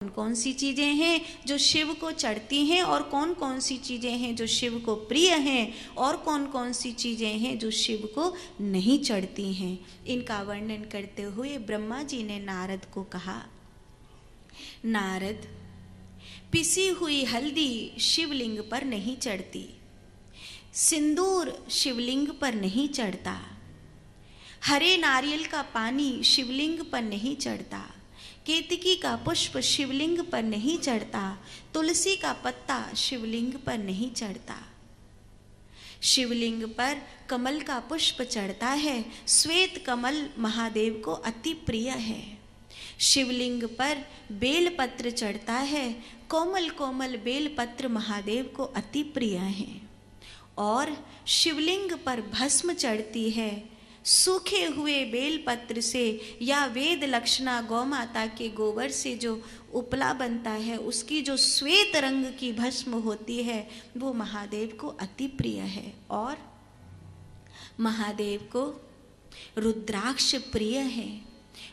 कौन कौन सी चीज़ें हैं जो शिव को चढ़ती हैं और कौन कौन सी चीज़ें हैं जो शिव को प्रिय हैं और कौन कौन सी चीज़ें हैं जो शिव को नहीं चढ़ती हैं। इनका वर्णन करते हुए ब्रह्मा जी ने नारद को कहा, नारद, पिसी हुई हल्दी शिवलिंग पर नहीं चढ़ती, सिंदूर शिवलिंग पर नहीं चढ़ता, हरे नारियल का पानी शिवलिंग पर नहीं चढ़ता, केतकी का पुष्प शिवलिंग पर नहीं चढ़ता, तुलसी का पत्ता शिवलिंग पर नहीं चढ़ता। शिवलिंग पर कमल का पुष्प चढ़ता है, श्वेत कमल महादेव को अति प्रिय है। शिवलिंग पर बेलपत्र चढ़ता है, कोमल कोमल बेलपत्र महादेव को अति प्रिय है। और शिवलिंग पर भस्म चढ़ती है, सूखे हुए बेलपत्र से या वेद लक्षणा गौ माता के गोबर से जो उपला बनता है, उसकी जो श्वेत रंग की भस्म होती है वो महादेव को अति प्रिय है। और महादेव को रुद्राक्ष प्रिय है,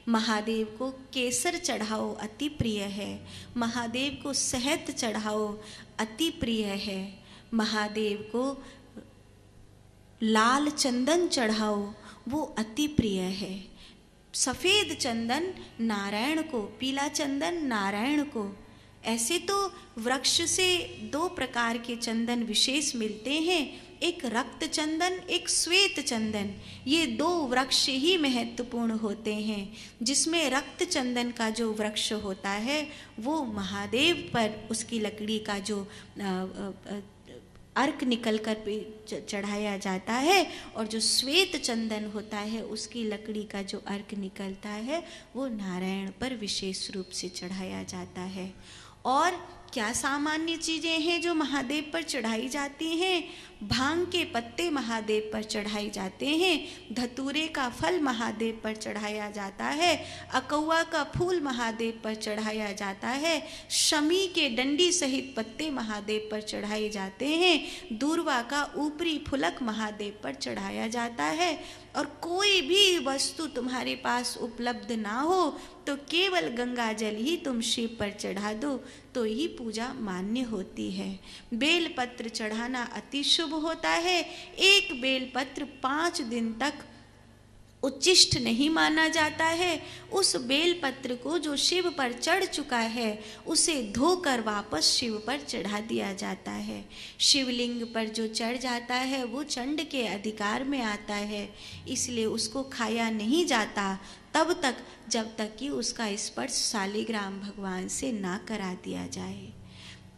महादेव को केसर चढ़ाओ अति प्रिय है, महादेव को शहद चढ़ाओ अति प्रिय है, महादेव को लाल चंदन चढ़ाओ वो अति प्रिय है। सफ़ेद चंदन नारायण को, पीला चंदन नारायण को। ऐसे तो वृक्ष से दो प्रकार के चंदन विशेष मिलते हैं, एक रक्त चंदन, एक श्वेत चंदन। ये दो वृक्ष ही महत्वपूर्ण होते हैं, जिसमें रक्त चंदन का जो वृक्ष होता है वो महादेव पर उसकी लकड़ी का जो अर्क निकल कर चढ़ाया जाता है, और जो श्वेत चंदन होता है उसकी लकड़ी का जो अर्क निकलता है वो नारायण पर विशेष रूप से चढ़ाया जाता है। और क्या सामान्य चीज़ें हैं जो महादेव पर चढ़ाई जाती हैं? भांग के पत्ते महादेव पर चढ़ाए जाते हैं, धतूरे का फल महादेव पर चढ़ाया जाता है, अकौआ का फूल महादेव पर चढ़ाया जाता है, शमी के डंडी सहित पत्ते महादेव पर चढ़ाए जाते हैं, दूर्वा का ऊपरी फुलक महादेव पर चढ़ाया जाता है। और कोई भी वस्तु तुम्हारे पास उपलब्ध ना हो तो केवल गंगा जल ही तुम शिव पर चढ़ा दो तो ही पूजा मान्य होती है। बेलपत्र चढ़ाना अति शुभ होता है। एक बेलपत्र 5 दिन तक उच्चिष्ट नहीं माना जाता है। उस बेलपत्र को जो शिव पर चढ़ चुका है उसे धोकर वापस शिव पर चढ़ा दिया जाता है। शिवलिंग पर जो चढ़ जाता है वो चंड के अधिकार में आता है, इसलिए उसको खाया नहीं जाता तब तक जब तक कि उसका स्पर्श शालिग्राम भगवान से ना करा दिया जाए।